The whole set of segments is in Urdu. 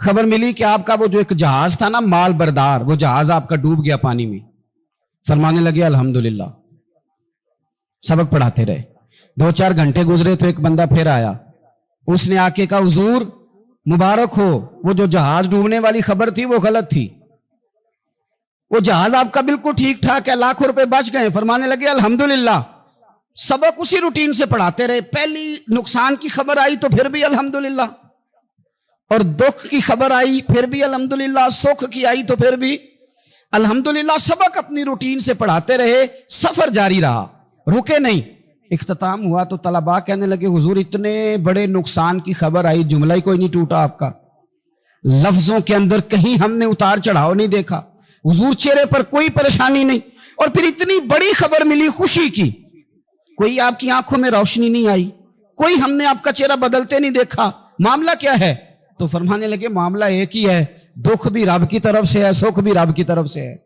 خبر ملی کہ آپ کا وہ جو ایک جہاز تھا نا مال بردار، وہ جہاز آپ کا ڈوب گیا پانی میں۔ فرمانے لگے الحمدللہ، سبق پڑھاتے رہے۔ 2-4 گھنٹے گزرے تو ایک بندہ پھر آیا، اس نے آ کے کہا حضور مبارک ہو، وہ جو جہاز ڈوبنے والی خبر تھی وہ غلط تھی، وہ جہاز آپ کا بالکل ٹھیک ٹھاک ہے، لاکھوں روپے بچ گئے۔ فرمانے لگے الحمدللہ۔ سبق اسی روٹین سے پڑھاتے رہے، پہلی نقصان کی خبر آئی تو پھر بھی الحمدللہ، اور دکھ کی خبر آئی پھر بھی الحمدللہ، سکھ کی آئی تو پھر بھی الحمدللہ۔ سبق اپنی روٹین سے پڑھاتے رہے، سفر جاری رہا، رکے نہیں۔ اختتام ہوا تو طلباء کہنے لگے حضور اتنے بڑے نقصان کی خبر آئی، جملہ ہی کوئی نہیں ٹوٹا آپ کا، لفظوں کے اندر کہیں ہم نے اتار چڑھاؤ نہیں دیکھا، حضور چہرے پر کوئی پریشانی نہیں، اور پھر اتنی بڑی خبر ملی خوشی کی، کوئی آپ کی آنکھوں میں روشنی نہیں آئی، کوئی ہم نے آپ کا چہرہ بدلتے نہیں دیکھا، معاملہ کیا ہے؟ تو فرمانے لگے معاملہ ایک ہی ہے، دکھ بھی رب کی طرف سے ہے، سکھ بھی رب کی طرف سے ہے۔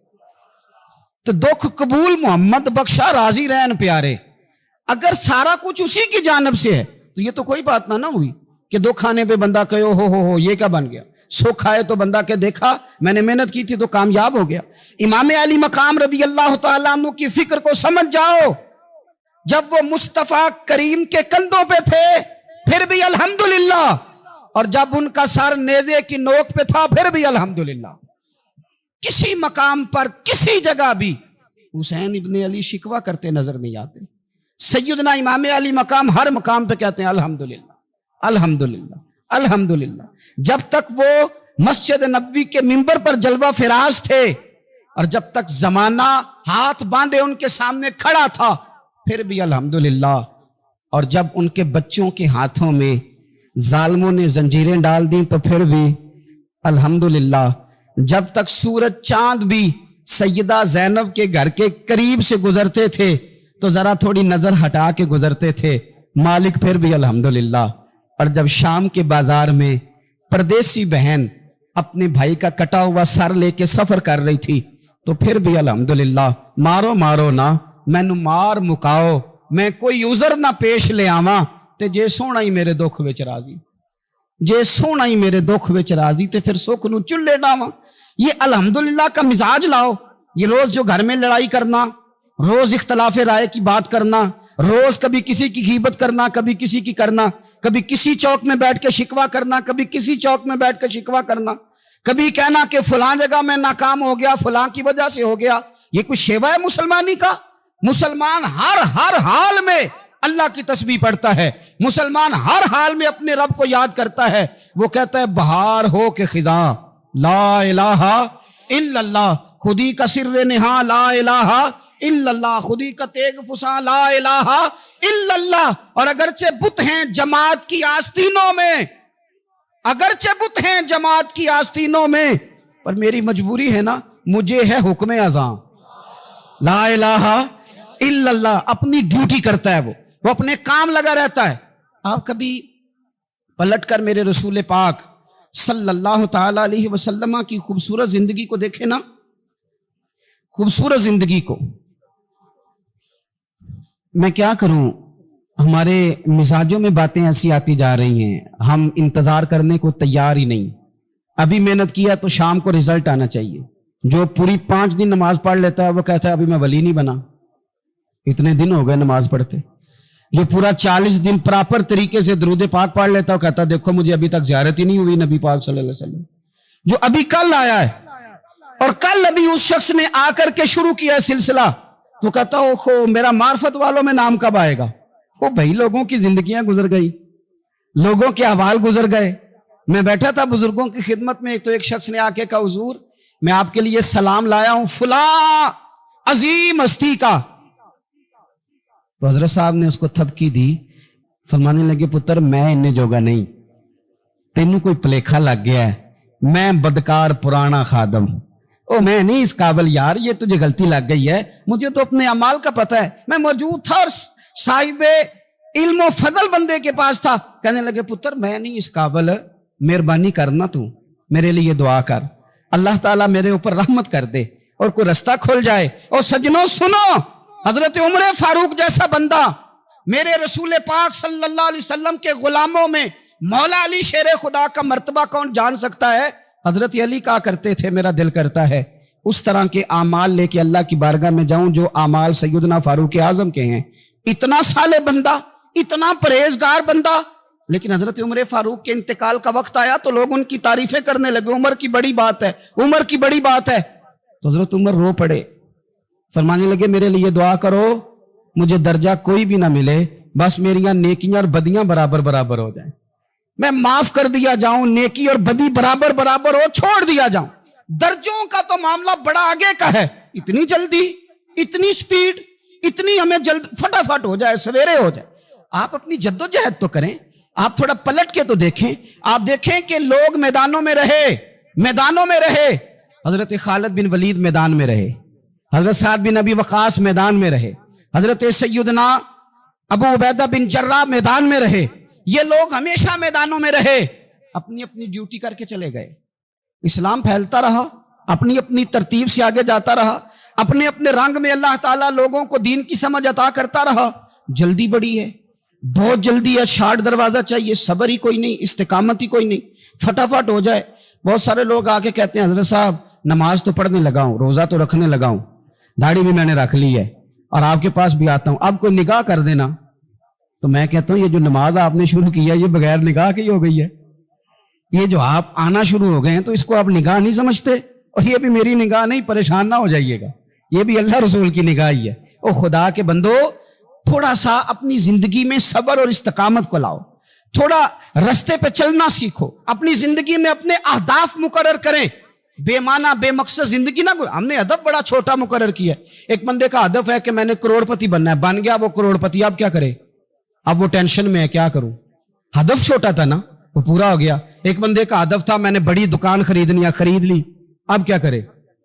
تو دکھ قبول محمد بخشا راضی رہن پیارے، اگر سارا کچھ اسی کی جانب سے ہے تو یہ تو کوئی بات نہ ہوئی کہ دکھ آنے پہ بندہ کہے ہو یہ کیا بن گیا، سکھ آئے تو بندہ کہ دیکھا میں نے محنت کی تھی تو کامیاب ہو گیا۔ امام علی مقام رضی اللہ تعالیٰ عنہ کی فکر کو سمجھ جاؤ، جب وہ مصطفیٰ کریم کے کندھوں پہ تھے پھر بھی الحمدللہ، اور جب ان کا سر نیزے کی نوک پہ تھا پھر بھی الحمدللہ۔ کسی مقام پر کسی جگہ بھی حسین ابن علی شکوہ کرتے نظر نہیں آتے۔ سیدنا امام علی مقام ہر مقام پہ کہتے ہیں الحمدللہ الحمدللہ الحمدللہ۔ جب تک وہ مسجد نبوی کے منبر پر جلوہ فراز تھے، اور جب تک زمانہ ہاتھ باندھے ان کے سامنے کھڑا تھا پھر بھی الحمدللہ، اور جب ان کے بچوں کے ہاتھوں میں ظالموں نے زنجیریں ڈال دیں تو پھر بھی الحمدللہ، جب تک سورج چاند بھی سیدہ زینب کے گھر کے قریب سے گزرتے تھے تو ذرا تھوڑی نظر ہٹا کے گزرتے تھے، مالک پھر بھی الحمدللہ۔ اور جب شام کے بازار میں پردیسی بہن اپنے بھائی کا کٹا ہوا سر لے کے سفر کر رہی تھی تو پھر بھی الحمدللہ۔ مارو مارو نہ مینو مار مکاؤ، میں کوئی عذر نہ پیش لے آواں تے جے سونا ہی میرے دکھ وچ راضی، جے سونا ہی میرے دکھ وچ راضی تے پھر سکھ نو چلے ڈاواں۔ یہ الحمدللہ کا مزاج لاؤ۔ یہ روز جو گھر میں لڑائی کرنا، روز اختلاف رائے کی بات کرنا، روز کبھی کسی کی غیبت کرنا، کبھی کسی کی کرنا، کبھی کسی چوک میں بیٹھ کے شکوہ کرنا، کبھی کسی چوک میں بیٹھ کے شکوہ کرنا، کبھی کہنا کہ فلاں جگہ میں ناکام ہو گیا فلاں کی وجہ سے ہو گیا، یہ کوئی شیوا ہے مسلمانی کا؟ مسلمان ہر حال میں اللہ کی تسبیح پڑھتا ہے، مسلمان ہر حال میں اپنے رب کو یاد کرتا ہے۔ وہ کہتا ہے بہار ہو کے خزاں لا الہ الا اللہ، خودی کا سر نہاں لا الہ الا اللہ، خودی کا تیغ فساں لا الہ الا اللہ۔ اور اگرچہ بت ہیں جماعت کی آستینوں میں، اگرچہ بت ہیں جماعت کی آستینوں میں، پر میری مجبوری ہے نا، مجھے ہے حکم اذاں لا الہ الا اللہ۔ اپنی ڈیوٹی کرتا ہے وہ اپنے کام لگا رہتا ہے۔ آپ کبھی پلٹ کر میرے رسول پاک صلی اللہ تعالی علیہ وسلم کی خوبصورت زندگی کو دیکھیں نا، خوبصورت زندگی کو۔ میں کیا کروں، ہمارے مزاجوں میں باتیں ایسی آتی جا رہی ہیں، ہم انتظار کرنے کو تیار ہی نہیں۔ ابھی محنت کیا تو شام کو رزلٹ آنا چاہیے۔ جو پوری 5 دن نماز پڑھ لیتا ہے وہ کہتا ہے ابھی میں ولی نہیں بنا، اتنے دن ہو گئے نماز پڑھتے۔ جو پورا 40 دن پراپر طریقے سے درود پاک پڑھ لیتا ہے وہ کہتا ہے دیکھو مجھے ابھی تک زیارت ہی نہیں ہوئی نبی پاک صلی اللہ علیہ وسلم۔ جو ابھی کل آیا ہے اور کل ابھی اس شخص نے آ کر کے شروع کیا ہے سلسلہ، تو کہتا اوہو میرا معرفت والوں میں نام کب آئے گا؟ وہ بھائی لوگوں کی زندگیاں گزر گئی، لوگوں کے احوال گزر گئے۔ میں بیٹھا تھا بزرگوں کی خدمت میں، تو ایک شخص نے آ کے کہا حضور میں آپ کے لیے سلام لایا ہوں فلاں عظیم ہستی کا۔ تو حضرت صاحب نے اس کو تھپکی دی، فرمانے لگے پتر میں انہیں جوگا نہیں، تینوں کوئی پلیکھا لگ گیا ہے، میں بدکار پرانا خادم، او میں نہیں اس قابل یار، یہ تجھے غلطی لگ گئی ہے، مجھے تو اپنے اعمال کا پتہ ہے، میں موجود تھا اور صاحب علم و فضل بندے کے پاس تھا۔ کہنے لگے پتر میں نہیں اس قابل، مہربانی کرنا تو میرے لیے دعا کر، اللہ تعالیٰ میرے اوپر رحمت کر دے اور کوئی رستہ کھل جائے۔ اور سجنوں سنو، حضرت عمر فاروق جیسا بندہ میرے رسول پاک صلی اللہ علیہ وسلم کے غلاموں میں مولا علی شیر خدا کا مرتبہ کون جان سکتا ہے؟ حضرت علی کہا کرتے تھے میرا دل کرتا ہے اس طرح کے اعمال لے کے اللہ کی بارگاہ میں جاؤں جو اعمال سیدنا فاروق اعظم کے ہیں. اتنا صالح بندہ، اتنا پرہیزگار بندہ، لیکن حضرت عمر فاروق کے انتقال کا وقت آیا تو لوگ ان کی تعریفیں کرنے لگے، عمر کی بڑی بات ہے، عمر کی بڑی بات ہے. تو حضرت عمر رو پڑے، فرمانے لگے میرے لیے دعا کرو، مجھے درجہ کوئی بھی نہ ملے، بس میریاں نیکیاں اور بدیاں برابر برابر ہو جائیں، میں معاف کر دیا جاؤں، نیکی اور بدی برابر برابر ہو، چھوڑ دیا جاؤں. درجوں کا تو معاملہ بڑا آگے کا ہے، اتنی جلدی، اتنی سپیڈ، اتنی ہمیں جلد فٹافٹ ہو جائے، سویرے ہو جائے. آپ اپنی جد و جہد تو کریں، آپ تھوڑا پلٹ کے تو دیکھیں. آپ دیکھیں کہ لوگ میدانوں میں رہے، میدانوں میں رہے. حضرت خالد بن ولید میدان میں رہے، حضرت سعد بن ابی وقاص میدان میں رہے، حضرت سیدنا ابو عبیدہ بن جراح میدان میں رہے. یہ لوگ ہمیشہ میدانوں میں رہے، اپنی اپنی ڈیوٹی کر کے چلے گئے. اسلام پھیلتا رہا، اپنی اپنی ترتیب سے آگے جاتا رہا، اپنے اپنے رنگ میں اللہ تعالیٰ لوگوں کو دین کی سمجھ عطا کرتا رہا. جلدی بڑی ہے، بہت جلدی ہے، شارٹ دروازہ چاہیے، صبر ہی کوئی نہیں، استقامت ہی کوئی نہیں، فٹافٹ ہو جائے. بہت سارے لوگ آ کے کہتے ہیں حضرت صاحب نماز تو پڑھنے لگا ہوں، روزہ تو رکھنے لگا ہوں، داڑھی بھی میں نے رکھ لی ہے اور آپ کے پاس بھی آتا ہوں، اب کوئی نگاہ کر دینا. تو میں کہتا ہوں یہ جو نماز آپ نے شروع کی ہے یہ بغیر نگاہ کی ہو گئی ہے. یہ جو آپ آنا شروع ہو گئے ہیں تو اس کو آپ نگاہ نہیں سمجھتے، اور یہ بھی میری نگاہ نہیں، پریشان نہ ہو جائیے گا، یہ بھی اللہ رسول کی نگاہ ہی ہے. او خدا کے بندو، تھوڑا سا اپنی زندگی میں صبر اور استقامت کو لاؤ، تھوڑا رستے پہ چلنا سیکھو، اپنی زندگی میں اپنے اہداف مقرر کریں. بے معنی بے مقصد زندگی نہ، ہم نے ہدف بڑا چھوٹا مقرر کیا ہے. ایک بندے کا ہدف ہے کہ میں نے کروڑ پتی بننا ہے، بن گیا وہ کروڑ پتی، اب کیا کرے؟ اب وہ ٹینشن میں ہے کیا کروں، ہدف چھوٹا تھا نا، وہ پورا ہو گیا. ایک بندے کا ہدف تھا میں نے بڑی دکان خریدنی ہے، خرید لی، اب کیا کرے؟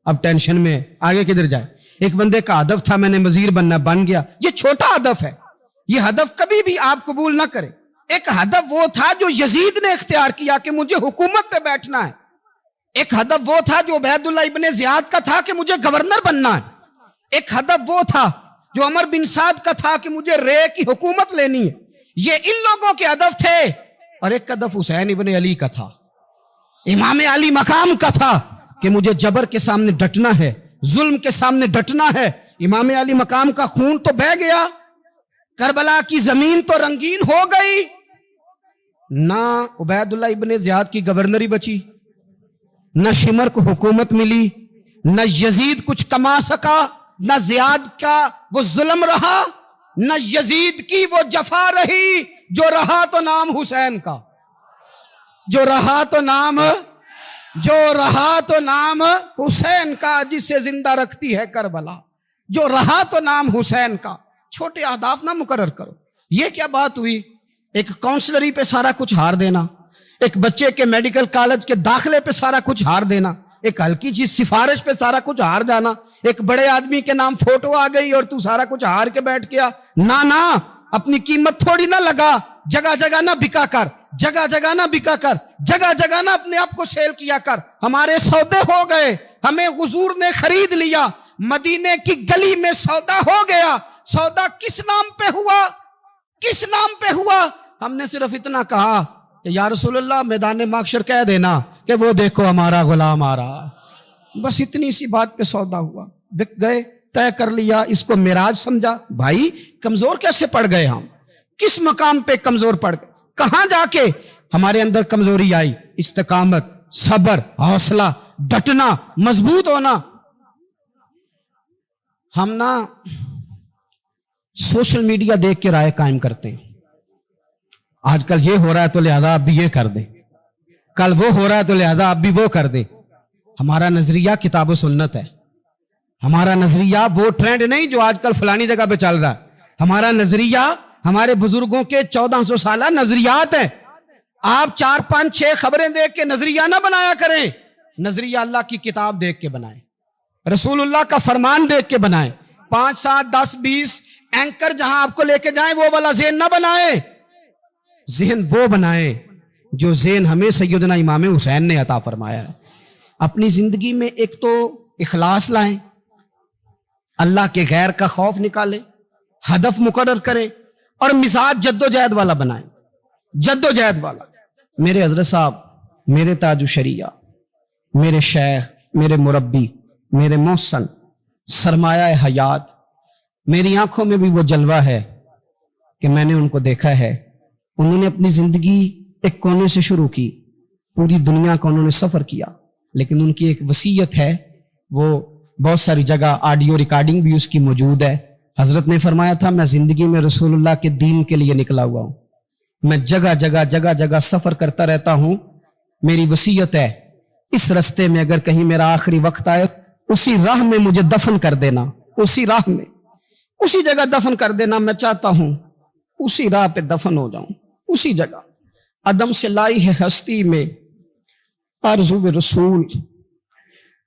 اب ٹینشن میں ہے، آگے کدھر جائے. ایک بندے کا ہدف تھا میں نے وزیر بننا، بن گیا. یہ چھوٹا ہدف ہے، یہ ہدف کبھی بھی آپ قبول نہ کریں. ایک ہدف وہ تھا جو یزید نے اختیار کیا کہ مجھے حکومت پہ بیٹھنا ہے. ایک ہدف وہ تھا جو عبید اللہ ابن زیاد کا تھا کہ مجھے گورنر بننا ہے. ایک ہدف وہ تھا جو عمر بن سعد کا تھا کہ مجھے رے کی حکومت لینی ہے. یہ ان لوگوں کے ہدف تھے. اور ایک ہدف حسین ابن علی کا تھا، امام علی مقام کا تھا کہ مجھے جبر کے سامنے ڈٹنا ہے، ظلم کے سامنے ڈٹنا ہے. امام علی مقام کا خون تو بہہ گیا، کربلا کی زمین تو رنگین ہو گئی، نہ عبید اللہ ابن زیاد کی گورنری بچی، نہ شمر کو حکومت ملی، نہ یزید کچھ کما سکا، نہ زیاد کا وہ ظلم رہا، نہ یزید کی وہ جفا رہی. جو رہا تو نام حسین کا، جو رہا تو نام، جو رہا تو نام حسین کا، جسے زندہ رکھتی ہے کربلا. جو رہا تو نام حسین کا. چھوٹے اہداف نہ مقرر کرو. یہ کیا بات ہوئی؟ ایک کاؤنسلری پہ سارا کچھ ہار دینا، ایک بچے کے میڈیکل کالج کے داخلے پہ سارا کچھ ہار دینا، ایک ہلکی چیز سفارش پہ سارا کچھ ہار جانا، ایک بڑے آدمی کے نام فوٹو آ گئی اور تو سارا کچھ ہار کے بیٹھ گیا. نہ اپنی قیمت تھوڑی نہ لگا، جگہ جگہ نہ بکا کر، جگہ جگہ نہ بکا کر، جگہ جگہ نہ اپنے آپ کو سیل کیا کر. ہمارے سودے ہو گئے، ہمیں حضور نے خرید لیا، مدینے کی گلی میں سودا ہو گیا. سودا کس نام پہ ہوا؟ کس نام پہ ہوا؟ ہم نے صرف اتنا کہا کہ یا رسول اللہ میدان محشر کہہ دینا کہ وہ دیکھو ہمارا غلام آ رہا. بس اتنی سی بات پہ سودا ہوا، بک گئے، طے کر لیا، اس کو معراج سمجھا. بھائی کمزور کیسے پڑ گئے ہم؟ کس مقام پہ کمزور پڑ گئے؟ کہاں جا کے ہمارے اندر کمزوری آئی؟ استقامت، صبر، حوصلہ، ڈٹنا، مضبوط ہونا. ہم نا سوشل میڈیا دیکھ کے رائے قائم کرتے ہیں. آج کل یہ ہو رہا ہے تو لہذا آپ بھی یہ کر دیں، کل وہ ہو رہا ہے تو لہذا آپ بھی وہ کر دیں. ہمارا نظریہ کتاب و سنت ہے. ہمارا نظریہ وہ ٹرینڈ نہیں جو آج کل فلانی جگہ پہ چل رہا ہے. ہمارا نظریہ ہمارے بزرگوں کے 1400 سالہ نظریات ہیں. آپ 4 5 6 خبریں دیکھ کے نظریہ نہ بنایا کریں. نظریہ اللہ کی کتاب دیکھ کے بنائیں، رسول اللہ کا فرمان دیکھ کے بنائیں. 5 7 10 20 اینکر جہاں آپ کو لے کے جائیں وہ والا ذہن نہ بنائیں. ذہن وہ بنائیں جو ذہن ہمیں سیدنا امام حسین نے عطا فرمایا ہے. اپنی زندگی میں ایک تو اخلاص لائیں، اللہ کے غیر کا خوف نکالیں، ہدف مقرر کریں، اور مزاج جد و جہد والا بنائیں. جد و جہد والا. میرے حضرت صاحب، میرے تاج الشریعہ، میرے شیخ، میرے مربی، میرے محسن، سرمایہ حیات، میری آنکھوں میں بھی وہ جلوہ ہے کہ میں نے ان کو دیکھا ہے. انہوں نے اپنی زندگی ایک کونے سے شروع کی، پوری دنیا کا انہوں نے سفر کیا، لیکن ان کی ایک وصیت ہے، وہ بہت ساری جگہ آڈیو ریکارڈنگ بھی اس کی موجود ہے. حضرت نے فرمایا تھا میں زندگی میں رسول اللہ کے دین کے لیے نکلا ہوا ہوں، میں جگہ جگہ سفر کرتا رہتا ہوں. میری وصیت ہے اس رستے میں اگر کہیں میرا آخری وقت آئے، اسی راہ میں مجھے دفن کر دینا، اسی راہ میں، اسی جگہ دفن کر دینا. میں چاہتا ہوں اسی راہ پہ دفن ہو جاؤں، اسی جگہ. عدم سے لائی ہے ہستی میں آرزو رسول،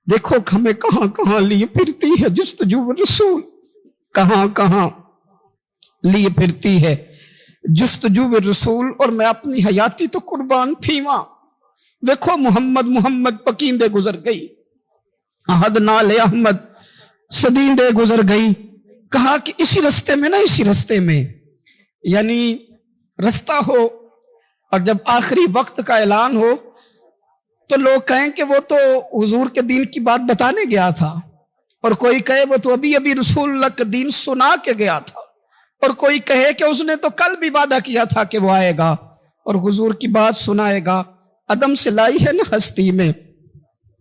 دیکھو ہمیں کہاں کہاں لیے پھرتی ہے جستجو رسول، کہاں کہاں لیے پھرتی ہے جستجو رسول. اور میں اپنی حیاتی تو قربان تھی وہاں. دیکھو محمد پکیندے گزر گئی، احد نال احمد صدیندے گزر گئی. کہا کہ اسی رستے میں نا، اسی رستے میں، یعنی رستہ ہو اور جب آخری وقت کا اعلان ہو تو لوگ کہیں کہ وہ تو حضور کے دین کی بات بتانے گیا تھا، اور کوئی کہے وہ تو ابھی رسول اللہ کا دین سنا کے گیا تھا، اور کوئی کہے کہ اس نے تو کل بھی وعدہ کیا تھا کہ وہ آئے گا اور حضور کی بات سنائے گا. عدم سے لائی ہے نا ہستی میں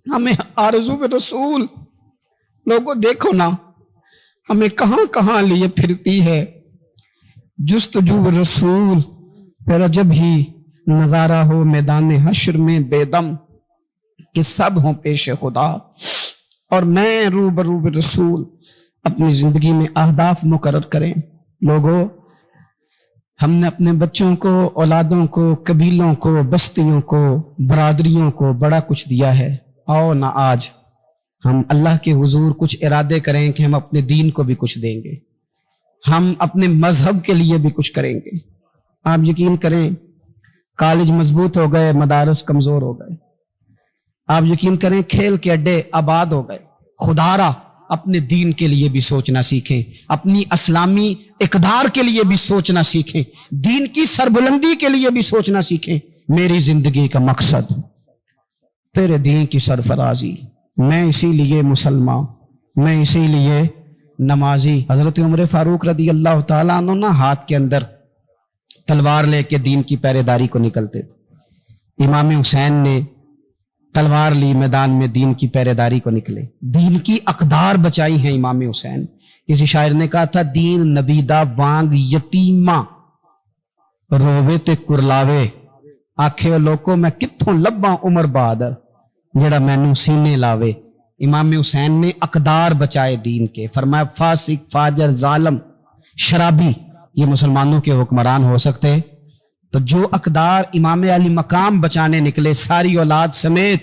ہمیں آرزو رسول. لوگوں دیکھو نا ہمیں کہاں کہاں لیے پھرتی ہے جستجو رسول. پھر جب ہی نظارہ ہو میدان حشر میں بے دم کہ سب ہوں پیش خدا، اور میں روبرو رسول. اپنی زندگی میں اہداف مقرر کریں. لوگوں ہم نے اپنے بچوں کو، اولادوں کو، قبیلوں کو، بستیوں کو، برادریوں کو بڑا کچھ دیا ہے. آؤ نہ آج ہم اللہ کے حضور کچھ ارادے کریں کہ ہم اپنے دین کو بھی کچھ دیں گے، ہم اپنے مذہب کے لیے بھی کچھ کریں گے. آپ یقین کریں کالج مضبوط ہو گئے، مدارس کمزور ہو گئے. آپ یقین کریں کھیل کے اڈے آباد ہو گئے. خدا را اپنے دین کے لیے بھی سوچنا سیکھیں، اپنی اسلامی اقدار کے لیے بھی سوچنا سیکھیں، دین کی سربلندی کے لیے بھی سوچنا سیکھیں. میری زندگی کا مقصد تیرے دین کی سرفرازی، میں اسی لیے مسلمان، میں اسی لیے نمازی. حضرت عمر فاروق رضی اللہ تعالیٰ عنہ نا ہاتھ کے اندر تلوار لے کے دین کی پہرے داری کو نکلتے تھے. امام حسین نے تلوار لی، میدان میں دین کی پہرے داری کو نکلے، دین کی اقدار بچائی ہیں امام حسین. کسی شاعر نے کہا تھا دین نبیدہ وانگ یتیماں رووے تے کرلاوے، آکھے لوکو میں کتھوں لباں عمر بہادر جڑا مینوں سینے لاوے. امام حسین نے اقدار بچائے دین کے. فرمایا فاسق، فاجر، ظالم، شرابی یہ مسلمانوں کے حکمران ہو سکتے؟ تو جو اقدار امام علی مقام بچانے نکلے ساری اولاد سمیت،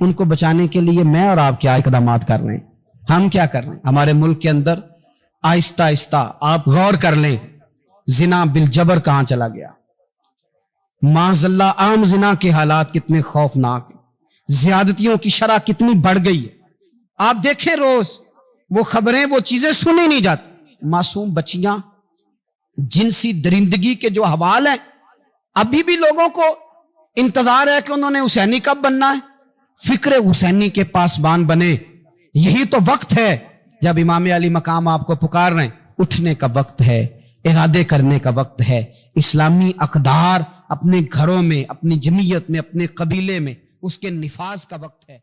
ان کو بچانے کے لیے میں اور آپ کیا اقدامات کر رہے ہیں؟ ہم کیا کر رہے ہیں؟ ہمارے ملک کے اندر آہستہ آہستہ آپ غور کر لیں، زنا بالجبر کہاں چلا گیا. معاذ اللہ عام زنا کے حالات کتنے خوفناک ہیں، زیادتیوں کی شرح کتنی بڑھ گئی ہے. آپ دیکھیں روز وہ خبریں، وہ چیزیں سنی نہیں جاتی. معصوم بچیاں، جنسی درندگی کے جو حوال ہیں، ابھی بھی لوگوں کو انتظار ہے کہ انہوں نے حسینی کب بننا ہے، فکر حسینی کے پاسبان بنے. یہی تو وقت ہے جب امام علی مقام آپ کو پکار رہے ہیں. اٹھنے کا وقت ہے، ارادے کرنے کا وقت ہے. اسلامی اقدار اپنے گھروں میں، اپنی جمعیت میں، اپنے قبیلے میں اس کے نفاذ کا وقت ہے.